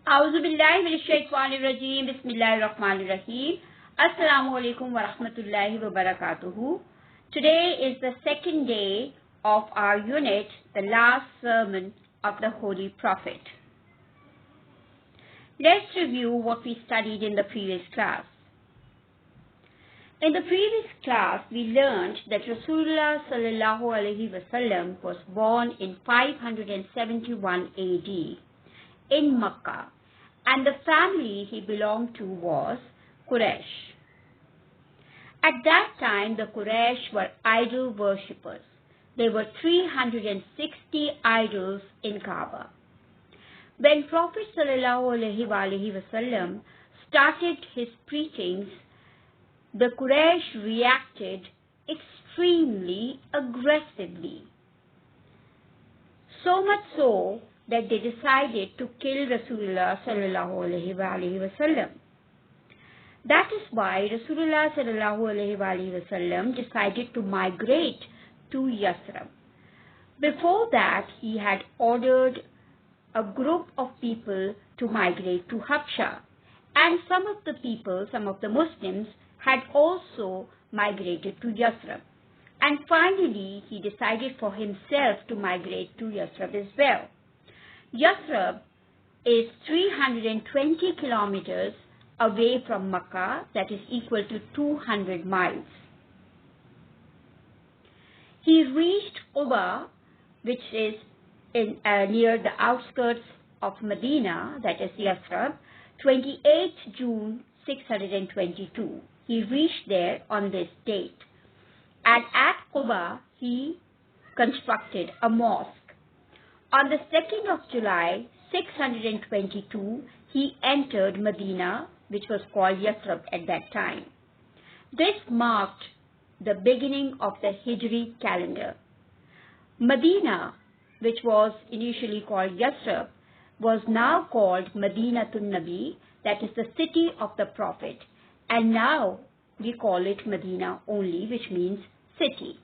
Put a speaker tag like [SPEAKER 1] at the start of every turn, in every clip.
[SPEAKER 1] A'udhu billahi minash shaitanir rajeem. Bismillahir rahmanir rahim. Assalamu alaikum wa rahmatullahi wa barakatuhu. Today is the second day of our unit, the last sermon of the Holy Prophet. Let's review what we studied in the previous class. In the previous class, we learned that Rasulullah sallallahu alaihi wasallam was born in 571 AD in Makkah, and the family he belonged to was Quraysh. At that time, the Quraysh were idol worshippers. There were 360 idols in Kaaba. When Prophet ﷺ started his preachings, the Quraysh reacted extremely aggressively. So much so that they decided to kill Rasulullah ﷺ. That is why Rasulullah ﷺ decided to migrate to Yathrib. Before that, he had ordered a group of people to migrate to Habsha, and some of the Muslims had also migrated to Yathrib. And finally, he decided for himself to migrate to Yathrib as well. Yathrib is 320 kilometers away from Makkah, that is equal to 200 miles. He reached Quba, which is near the outskirts of Medina, that is Yathrib, 28 June 622. He reached there on this date. And at Quba, he constructed a mosque. On the 2nd of July 622, he entered Medina, which was called Yathrib at that time. This marked the beginning of the Hijri calendar. Medina, which was initially called Yathrib, was now called Madinatun Nabi, that is the city of the Prophet, and now we call it Medina only, which means city.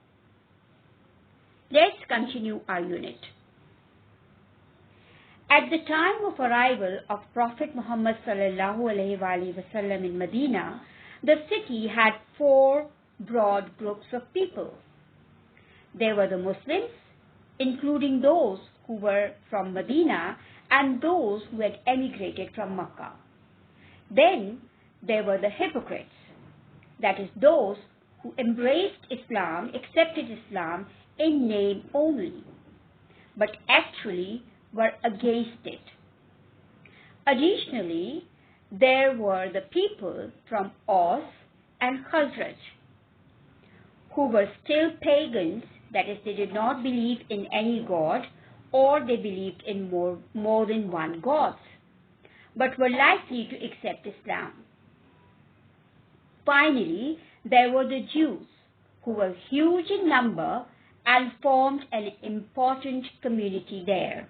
[SPEAKER 1] Let's continue our unit. At the time of arrival of Prophet Muhammad sallallahu alaihi wasallam in Medina, the city had four broad groups of people. There were the Muslims, including those who were from Medina and those who had emigrated from Makkah. Then there were the hypocrites, that is those who embraced Islam, accepted Islam in name only, but actually were against it. Additionally, there were the people from Aus and Khazraj, who were still pagans, that is, they did not believe in any god, or they believed in more than one god, but were likely to accept Islam. Finally, there were the Jews, who were huge in number and formed an important community there.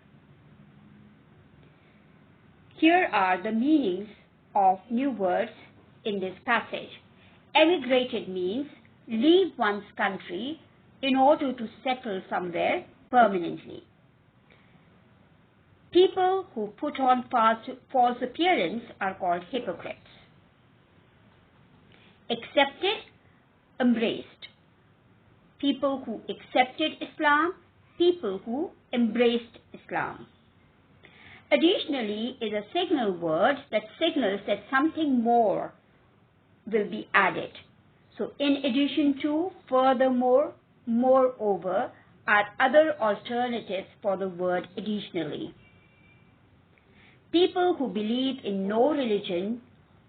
[SPEAKER 1] Here are the meanings of new words in this passage. Emigrated means leave one's country in order to settle somewhere permanently. People who put on false appearance are called hypocrites. Accepted, embraced. People who accepted Islam, people who embraced Islam. Additionally is a signal word that signals that something more will be added. So in addition to, furthermore, moreover are other alternatives for the word additionally. People who believe in no religion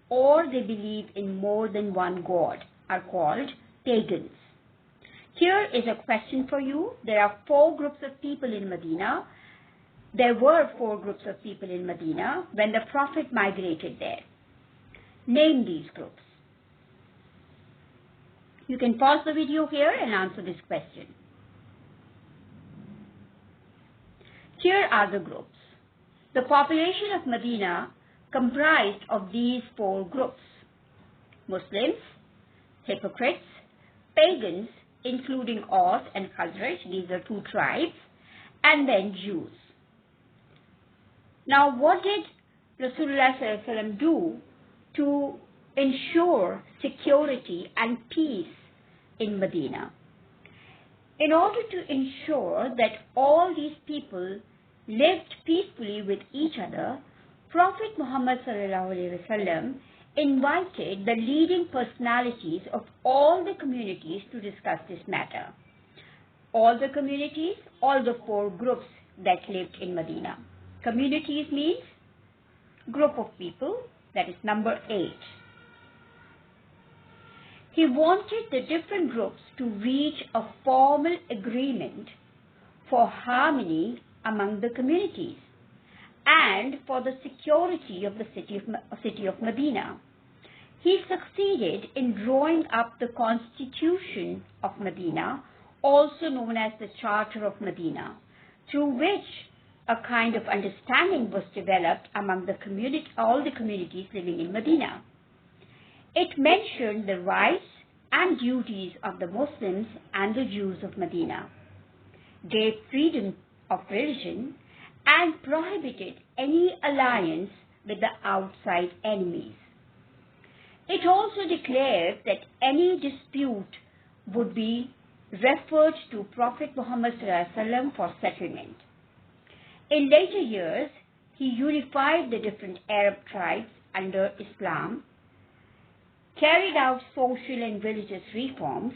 [SPEAKER 1] or they believe in more than one god are called pagans. Here is a question for you. There are four groups of people in Medina. There were four groups of people in Medina when the Prophet migrated there. Name these groups. You can pause the video here and answer this question. Here are the groups. The population of Medina comprised of these four groups: Muslims, hypocrites, pagans, including Aus and Khazraj, these are two tribes, and then Jews. Now, what did Rasulullah sallallahu alaihi wasallam do to ensure security and peace in Medina? In order to ensure that all these people lived peacefully with each other, Prophet Muhammad sallallahu alaihi wasallam invited the leading personalities of all the communities to discuss this matter. All the communities, all the 4 groups that lived in Medina. Communities means group of people, that is number 8. He wanted the different groups to reach a formal agreement for harmony among the communities and for the security of the city of Medina. He succeeded in drawing up the Constitution of Medina, also known as the Charter of Medina, through which a kind of understanding was developed among all the communities living in Medina. It mentioned the rights and duties of the Muslims and the Jews of Medina, gave freedom of religion, and prohibited any alliance with the outside enemies. It also declared that any dispute would be referred to Prophet Muhammad ﷺ for settlement. In later years, he unified the different Arab tribes under Islam, carried out social and religious reforms,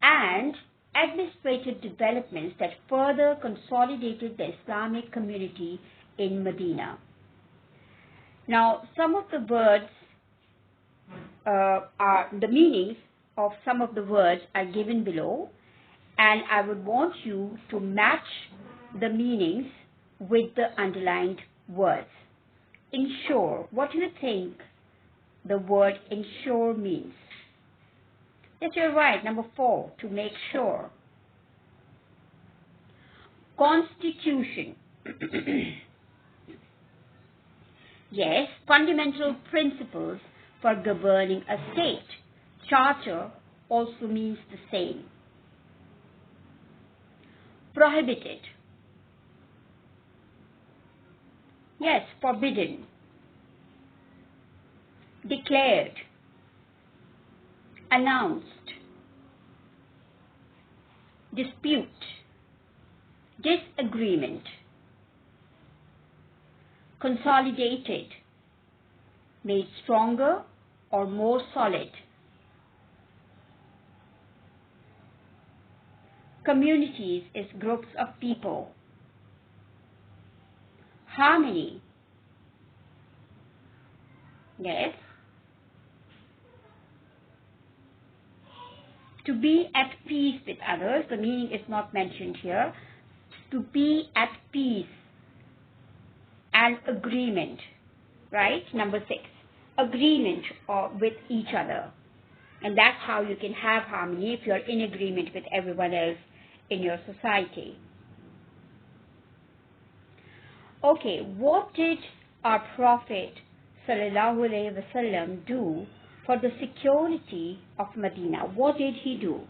[SPEAKER 1] and administrative developments that further consolidated the Islamic community in Medina. Now, some of the words the meanings of some of the words are given below, and I would want you to match the meanings with the underlined words. Ensure. What do you think the word ensure means? Yes, you're right. Number 4, to make sure. Constitution. Yes, fundamental principles for governing a state. Charter also means the same. Prohibited. Yes, forbidden. Declared. Announced. Dispute. Disagreement. Consolidated. Made stronger or more solid. Communities is groups of people. Harmony. Yes. To be at peace with others. The meaning is not mentioned here. To be at peace and agreement. Right? Number 6. Agreement with each other. And that's how you can have harmony, if you're in agreement with everyone else in your society. Okay, what did our Prophet sallallahu alaihi wasallam do for the security of Medina? What did he do?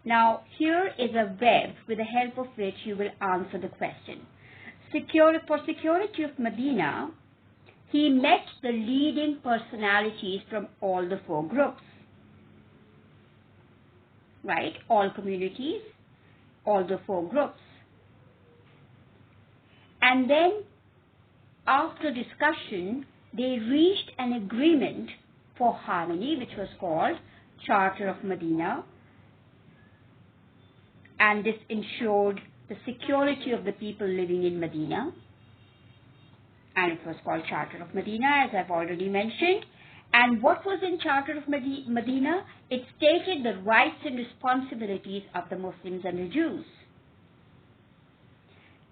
[SPEAKER 1] Now, here is a web with the help of which you will answer the question. For security of Medina, he met the leading personalities from all the 4 groups. Right? All communities, all the 4 groups. And then, after discussion, they reached an agreement for harmony, which was called Charter of Medina. And this ensured the security of the people living in Medina. And it was called Charter of Medina, as I've already mentioned. And what was in Charter of Medina? It stated the rights and responsibilities of the Muslims and the Jews.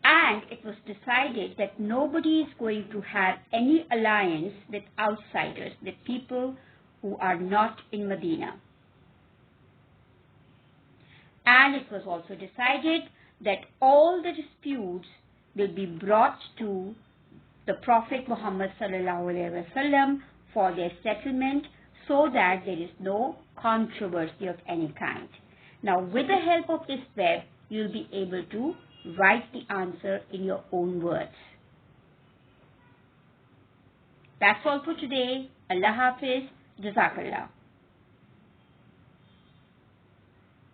[SPEAKER 1] And it was decided that nobody is going to have any alliance with outsiders, with people who are not in Medina. And it was also decided that all the disputes will be brought to the Prophet Muhammad sallallahu alaihi wasallam for their settlement, so that there is no controversy of any kind. Now, with the help of this web, you'll be able to write the answer in your own words. That's all for today. Allah Hafiz. Jazakallah.